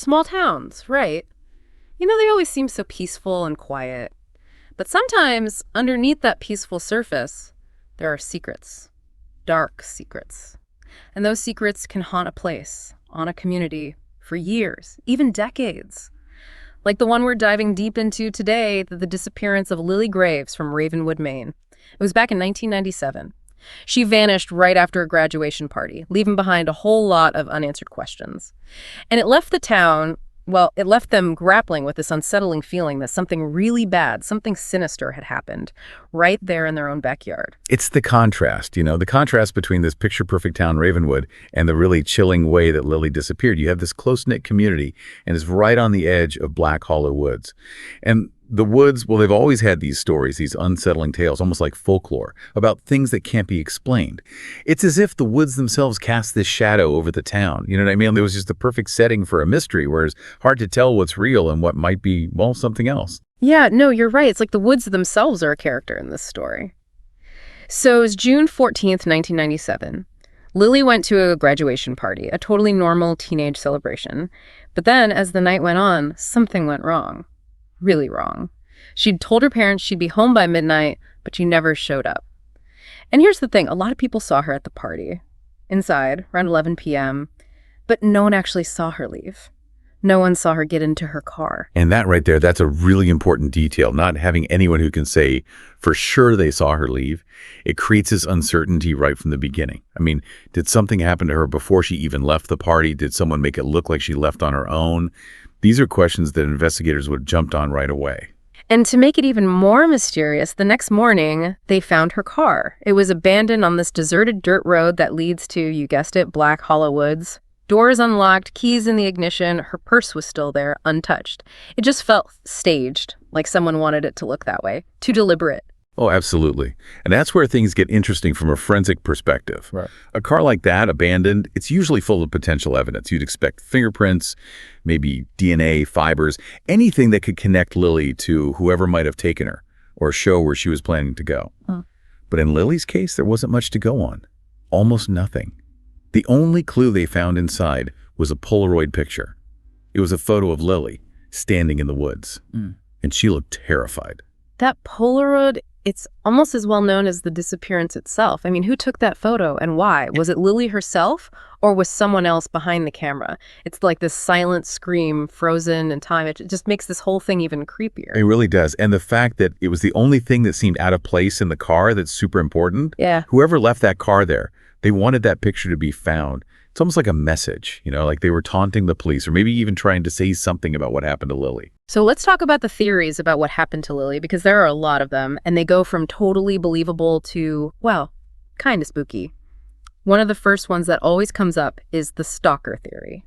Small towns, right. They always seem so peaceful and quiet. But sometimes, underneath that peaceful surface, there are secrets. Dark secrets. And those secrets can haunt a place, on a community, for years, even decades. Like the one we're diving deep into today, the disappearance of Lily Graves from Ravenwood, Maine. It was back in 1997. She vanished right after a graduation party, leaving behind a whole lot of unanswered questions. And it left the town, well, it left them grappling with this unsettling feeling that something really bad, something sinister had happened right there in their own backyard. It's the contrast, the contrast between this picture-perfect town, Ravenwood, and the really chilling way that Lily disappeared. You have this close-knit community, and it's right on the edge of Black Hollow Woods. And the woods, well, they've always had these stories, these unsettling tales, almost like folklore, about things that can't be explained. It's as if the woods themselves cast this shadow over the town. You know what I mean? It was just the perfect setting for a mystery, where it's hard to tell what's real and what might be, well, something else. Yeah, no, you're right. It's like the woods themselves are a character in this story. So it was June 14th, 1997. Lily went to a graduation party, a totally normal teenage celebration. But then, as the night went on, something went wrong. Really wrong. She'd told her parents she'd be home by midnight, but she never showed up. And here's the thing, a lot of people saw her at the party, inside, around 11 p.m., but no one actually saw her leave. No one saw her get into her car. And that right there, that's a really important detail, not having anyone who can say for sure they saw her leave. It creates this uncertainty right from the beginning. I mean, did something happen to her before she even left the party? Did someone make it look like she left on her own? These are questions that investigators would have jumped on right away. And to make it even more mysterious, the next morning, they found her car. It was abandoned on this deserted dirt road that leads to, you guessed it, Black Hollow Woods. Doors unlocked, keys in the ignition, her purse was still there, untouched. It just felt staged, like someone wanted it to look that way. Too deliberate. Oh, absolutely. And that's where things get interesting from a forensic perspective. Right. A car like that, abandoned, it's usually full of potential evidence. You'd expect fingerprints, maybe DNA, fibers, anything that could connect Lily to whoever might have taken her or show where she was planning to go. But in Lily's case, there wasn't much to go on. Almost nothing. The only clue they found inside was a Polaroid picture. It was a photo of Lily standing in the woods, and she looked terrified. That Polaroid, it's almost as well known as the disappearance itself. I mean, who took that photo and why? Was it Lily herself or was someone else behind the camera? It's like this silent scream frozen in time. It just makes this whole thing even creepier. It really does. And the fact that it was the only thing that seemed out of place in the car, that's super important. Yeah. Whoever left that car there, they wanted that picture to be found. It's almost like a message, like they were taunting the police or maybe even trying to say something about what happened to Lily. So let's talk about the theories about what happened to Lily, because there are a lot of them, and they go from totally believable to, well, kind of spooky. One of the first ones that always comes up is the stalker theory.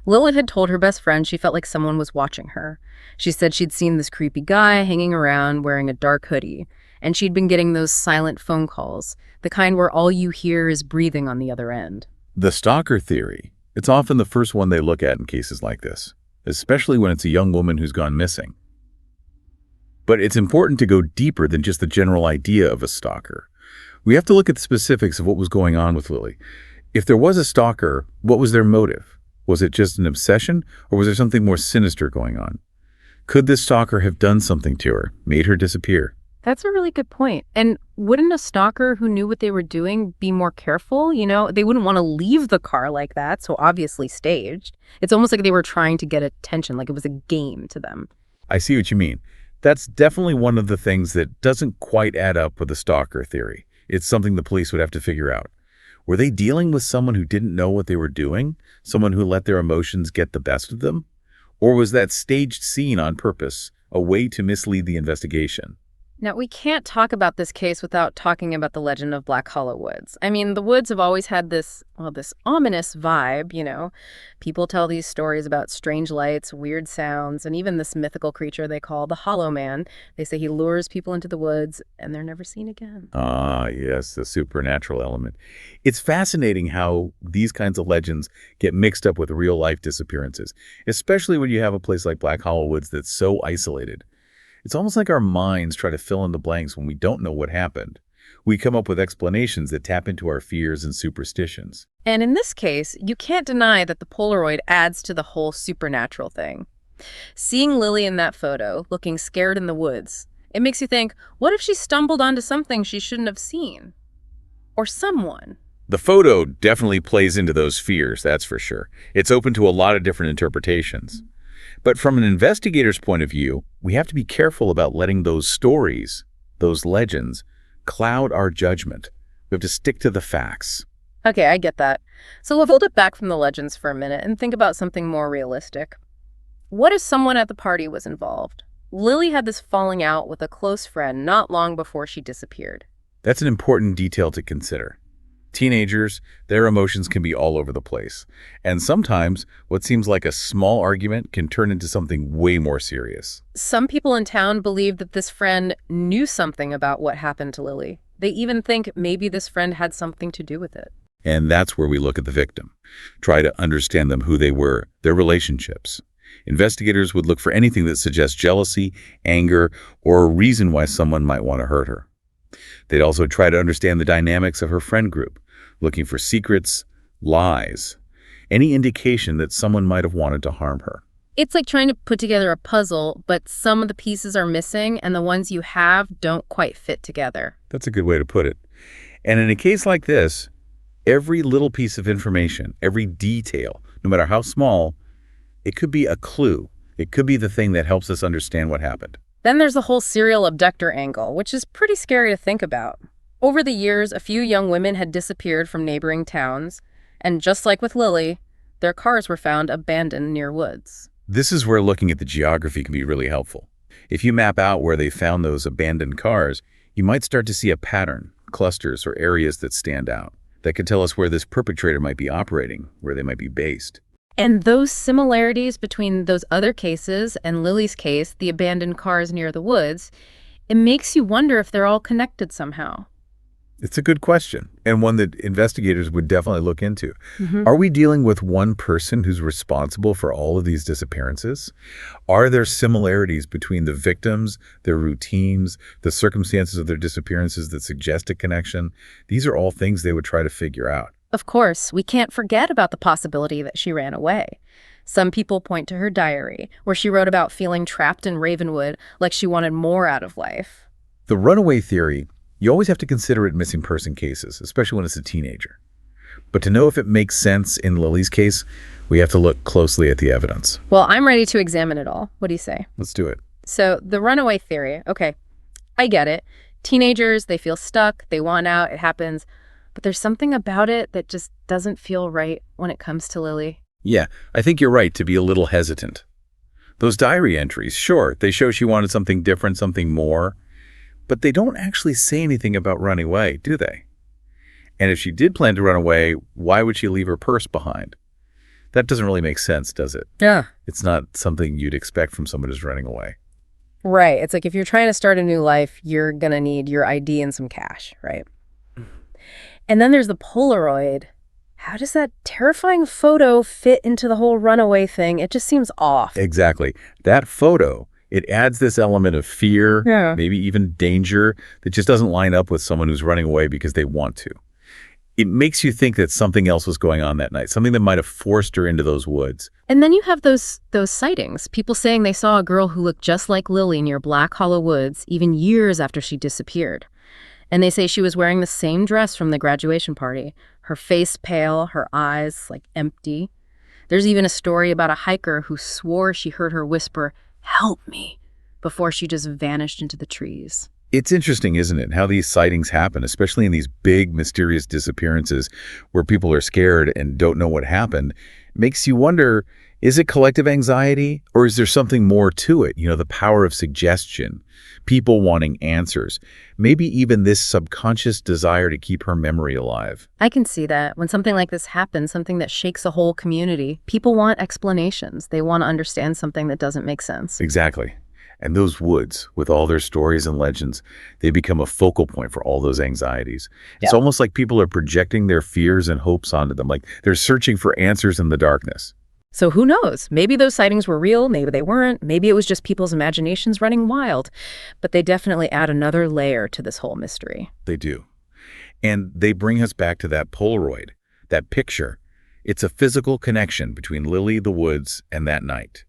Lily had told her best friend she felt like someone was watching her. She said she'd seen this creepy guy hanging around wearing a dark hoodie, and she'd been getting those silent phone calls, the kind where all you hear is breathing on the other end. The stalker theory, it's often the first one they look at in cases like this, especially when it's a young woman who's gone missing. But it's important to go deeper than just the general idea of a stalker. We have to look at the specifics of what was going on with Lily. If there was a stalker, what was their motive? Was it just an obsession, or was there something more sinister going on? Could this stalker have done something to her, made her disappear? That's a really good point. And wouldn't a stalker who knew what they were doing be more careful? They wouldn't want to leave the car like that, so obviously staged. It's almost like they were trying to get attention, like it was a game to them. I see what you mean. That's definitely one of the things that doesn't quite add up with the stalker theory. It's something the police would have to figure out. Were they dealing with someone who didn't know what they were doing? Someone who let their emotions get the best of them? Or was that staged scene on purpose, a way to mislead the investigation? Now, we can't talk about this case without talking about the legend of Black Hollow Woods. I mean, the woods have always had this ominous vibe, People tell these stories about strange lights, weird sounds, and even this mythical creature they call the Hollow Man. They say he lures people into the woods, and they're never seen again. Ah, yes, the supernatural element. It's fascinating how these kinds of legends get mixed up with real-life disappearances, especially when you have a place like Black Hollow Woods that's so isolated. It's almost like our minds try to fill in the blanks when we don't know what happened. We come up with explanations that tap into our fears and superstitions. And in this case, you can't deny that the Polaroid adds to the whole supernatural thing. Seeing Lily in that photo, looking scared in the woods, it makes you think, what if she stumbled onto something she shouldn't have seen? Or someone? The photo definitely plays into those fears, that's for sure. It's open to a lot of different interpretations. But from an investigator's point of view, we have to be careful about letting those stories, those legends, cloud our judgment. We have to stick to the facts. Okay, I get that. So we'll hold it back from the legends for a minute and think about something more realistic. What if someone at the party was involved? Lily had this falling out with a close friend not long before she disappeared. That's an important detail to consider. Teenagers, their emotions can be all over the place. And sometimes what seems like a small argument can turn into something way more serious. Some people in town believe that this friend knew something about what happened to Lily. They even think maybe this friend had something to do with it. And that's where we look at the victim. Try to understand them, who they were, their relationships. Investigators would look for anything that suggests jealousy, anger, or a reason why someone might want to hurt her. They'd also try to understand the dynamics of her friend group, looking for secrets, lies, any indication that someone might have wanted to harm her. It's like trying to put together a puzzle, but some of the pieces are missing and the ones you have don't quite fit together. That's a good way to put it. And in a case like this, every little piece of information, every detail, no matter how small, it could be a clue. It could be the thing that helps us understand what happened. Then there's the whole serial abductor angle, which is pretty scary to think about. Over the years, a few young women had disappeared from neighboring towns, and just like with Lily, their cars were found abandoned near woods. This is where looking at the geography can be really helpful. If you map out where they found those abandoned cars, you might start to see a pattern, clusters, or areas that stand out. That could tell us where this perpetrator might be operating, where they might be based. And those similarities between those other cases and Lily's case, the abandoned cars near the woods, it makes you wonder if they're all connected somehow. It's a good question, and one that investigators would definitely look into. Are we dealing with one person who's responsible for all of these disappearances? Are there similarities between the victims, their routines, the circumstances of their disappearances that suggest a connection? These are all things they would try to figure out. Of course, we can't forget about the possibility that she ran away. Some people point to her diary, where she wrote about feeling trapped in Ravenwood, like she wanted more out of life. The runaway theory, you always have to consider it missing person cases, especially when it's a teenager. But to know if it makes sense in Lily's case, we have to look closely at the evidence. Well, I'm ready to examine it all. What do you say? Let's do it. So, the runaway theory, okay, I get it. Teenagers, they feel stuck, they want out, it happens. But there's something about it that just doesn't feel right when it comes to Lily. Yeah, I think you're right to be a little hesitant. Those diary entries, sure, they show she wanted something different, something more, but they don't actually say anything about running away, do they? And if she did plan to run away, why would she leave her purse behind? That doesn't really make sense, does it? Yeah. It's not something you'd expect from someone who's running away. Right. It's like if you're trying to start a new life, you're going to need your ID and some cash, right? And then there's the Polaroid. How does that terrifying photo fit into the whole runaway thing? It just seems off. Exactly. That photo, it adds this element of fear, maybe even danger, that just doesn't line up with someone who's running away because they want to. It makes you think that something else was going on that night, something that might have forced her into those woods. And then you have those sightings, people saying they saw a girl who looked just like Lily near Black Hollow Woods, even years after she disappeared. And they say she was wearing the same dress from the graduation party, her face pale, her eyes like empty. There's even a story about a hiker who swore she heard her whisper, "Help me," before she just vanished into the trees. It's interesting, isn't it, how these sightings happen, especially in these big, mysterious disappearances where people are scared and don't know what happened. It makes you wonder, is it collective anxiety or is there something more to it? You know, the power of suggestion, people wanting answers, maybe even this subconscious desire to keep her memory alive. I can see that. When something like this happens, something that shakes a whole community, people want explanations. They want to understand something that doesn't make sense. Exactly. And those woods, with all their stories and legends, they become a focal point for all those anxieties. It's almost like people are projecting their fears and hopes onto them, like they're searching for answers in the darkness. So who knows? Maybe those sightings were real, maybe they weren't, maybe it was just people's imaginations running wild. But they definitely add another layer to this whole mystery. They do. And they bring us back to that Polaroid, that picture. It's a physical connection between Lily, the woods, and that night.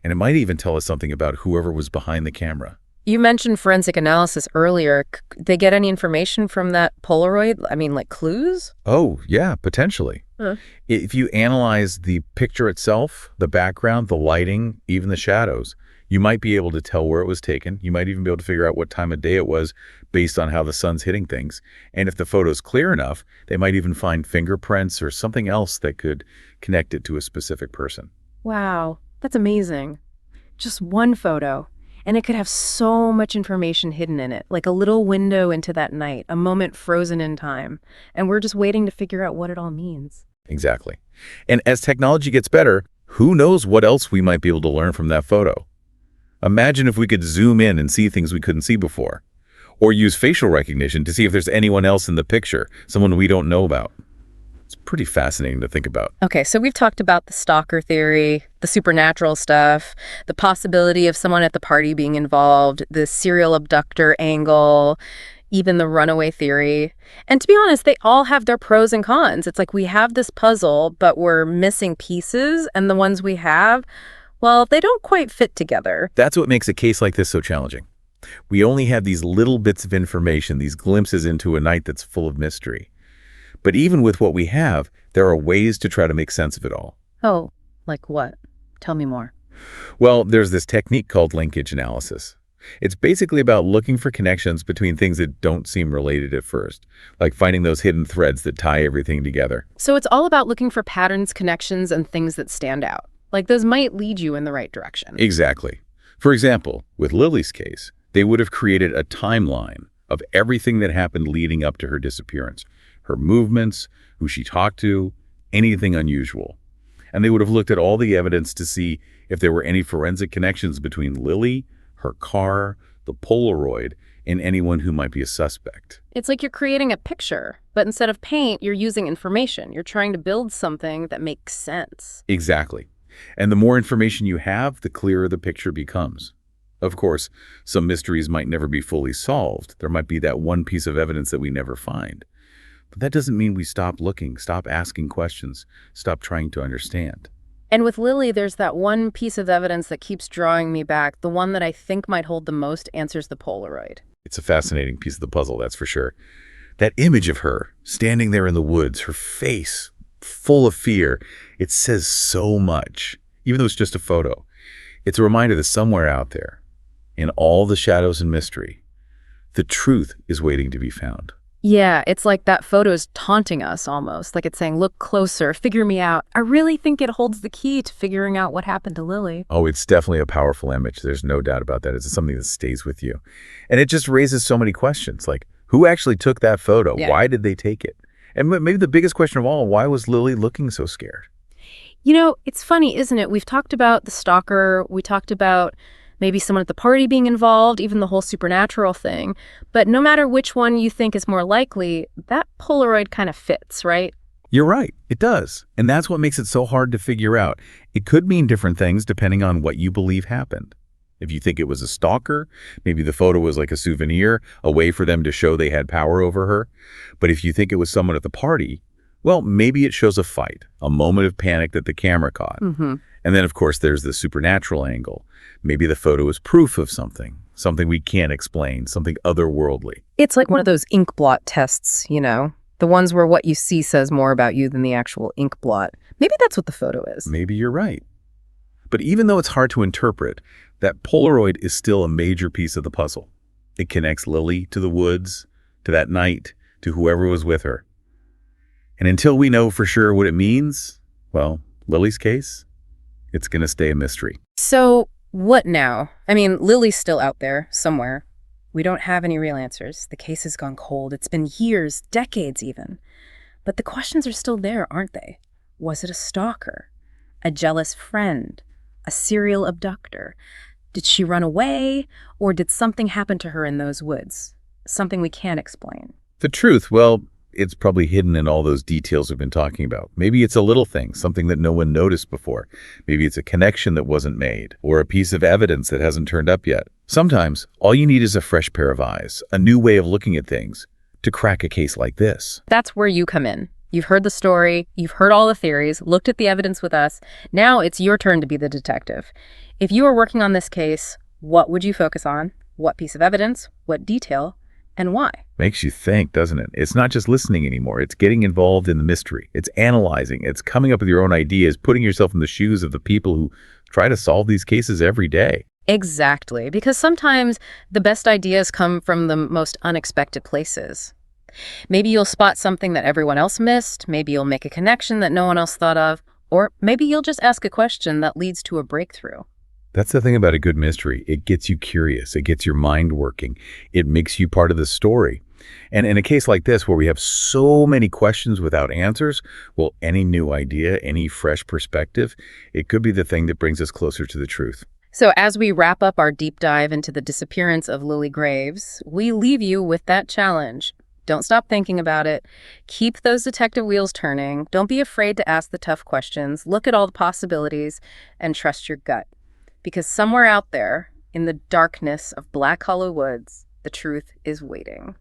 And it might even tell us something about whoever was behind the camera. You mentioned forensic analysis earlier. They get any information from that Polaroid? I mean, like clues? Oh, yeah, potentially. Huh. If you analyze the picture itself, the background, the lighting, even the shadows, you might be able to tell where it was taken. You might even be able to figure out what time of day it was based on how the sun's hitting things. And if the photo's clear enough, they might even find fingerprints or something else that could connect it to a specific person. Wow, that's amazing. Just one photo. And it could have so much information hidden in it, like a little window into that night, a moment frozen in time. And we're just waiting to figure out what it all means. Exactly. And as technology gets better, who knows what else we might be able to learn from that photo? Imagine if we could zoom in and see things we couldn't see before, or use facial recognition to see if there's anyone else in the picture, someone we don't know about. It's pretty fascinating to think about. Okay, so we've talked about the stalker theory, the supernatural stuff, the possibility of someone at the party being involved, the serial abductor angle, even the runaway theory. And to be honest, they all have their pros and cons. It's like we have this puzzle, but we're missing pieces, and the ones we have, well, they don't quite fit together. That's what makes a case like this so challenging. We only have these little bits of information, these glimpses into a night that's full of mystery. But even with what we have, there are ways to try to make sense of it all. Oh, like what? Tell me more. Well, there's this technique called linkage analysis. It's basically about looking for connections between things that don't seem related at first, like finding those hidden threads that tie everything together. So it's all about looking for patterns, connections, and things that stand out. Like those might lead you in the right direction. Exactly. For example, with Lily's case, they would have created a timeline of everything that happened leading up to her disappearance. Her movements, who she talked to, anything unusual. And they would have looked at all the evidence to see if there were any forensic connections between Lily, her car, the Polaroid, and anyone who might be a suspect. It's like you're creating a picture, but instead of paint, you're using information. You're trying to build something that makes sense. Exactly. And the more information you have, the clearer the picture becomes. Of course, some mysteries might never be fully solved. There might be that one piece of evidence that we never find. But that doesn't mean we stop looking, stop asking questions, stop trying to understand. And with Lily, there's that one piece of evidence that keeps drawing me back, the one that I think might hold the most answers the Polaroid. It's a fascinating piece of the puzzle, that's for sure. That image of her, standing there in the woods, her face full of fear, it says so much, even though it's just a photo. It's a reminder that somewhere out there, in all the shadows and mystery, the truth is waiting to be found. Yeah, it's like that photo is taunting us almost, like it's saying, look closer, figure me out. I really think it holds the key to figuring out what happened to Lily. Oh, it's definitely a powerful image. There's no doubt about that. It's something that stays with you. And it just raises so many questions, like who actually took that photo? Yeah. Why did they take it? And maybe the biggest question of all, why was Lily looking so scared? You know, it's funny, isn't it? We've talked about the stalker, we talked about maybe someone at the party being involved, even the whole supernatural thing. But no matter which one you think is more likely, that Polaroid kind of fits, right? You're right. It does. And that's what makes it so hard to figure out. It could mean different things depending on what you believe happened. If you think it was a stalker, maybe the photo was like a souvenir, a way for them to show they had power over her. But if you think it was someone at the party, well, maybe it shows a fight, a moment of panic that the camera caught. Mm-hmm. And then, of course, there's the supernatural angle. Maybe the photo is proof of something we can't explain, something otherworldly. It's like one of those ink blot tests, you know? The ones where what you see says more about you than the actual ink blot. Maybe that's what the photo is. Maybe you're right. But even though it's hard to interpret, that Polaroid is still a major piece of the puzzle. It connects Lily to the woods, to that night, to whoever was with her. And until we know for sure what it means, well, Lily's case, it's going to stay a mystery. So what now? I mean, Lily's still out there somewhere. We don't have any real answers. The case has gone cold. It's been years, decades even. But the questions are still there, aren't they? Was it a stalker? A jealous friend? A serial abductor? Did she run away? Or did something happen to her in those woods? Something we can't explain. The truth, well, it's probably hidden in all those details we've been talking about. Maybe it's a little thing, something that no one noticed before. Maybe it's a connection that wasn't made, or a piece of evidence that hasn't turned up yet. Sometimes, all you need is a fresh pair of eyes, a new way of looking at things, to crack a case like this. That's where you come in. You've heard the story, you've heard all the theories, looked at the evidence with us. Now it's your turn to be the detective. If you were working on this case, what would you focus on? What piece of evidence? What detail? And why? Makes you think, doesn't it? It's not just listening anymore. It's getting involved in the mystery. It's analyzing. It's coming up with your own ideas, putting yourself in the shoes of the people who try to solve these cases every day. Exactly, because sometimes the best ideas come from the most unexpected places. Maybe you'll spot something that everyone else missed, maybe you'll make a connection that no one else thought of, or maybe you'll just ask a question that leads to a breakthrough. That's the thing about a good mystery. It gets you curious. It gets your mind working. It makes you part of the story. And in a case like this, where we have so many questions without answers, well, any new idea, any fresh perspective, it could be the thing that brings us closer to the truth. So as we wrap up our deep dive into the disappearance of Lily Graves, we leave you with that challenge. Don't stop thinking about it. Keep those detective wheels turning. Don't be afraid to ask the tough questions. Look at all the possibilities and trust your gut. Because somewhere out there, in the darkness of Black Hollow Woods, the truth is waiting.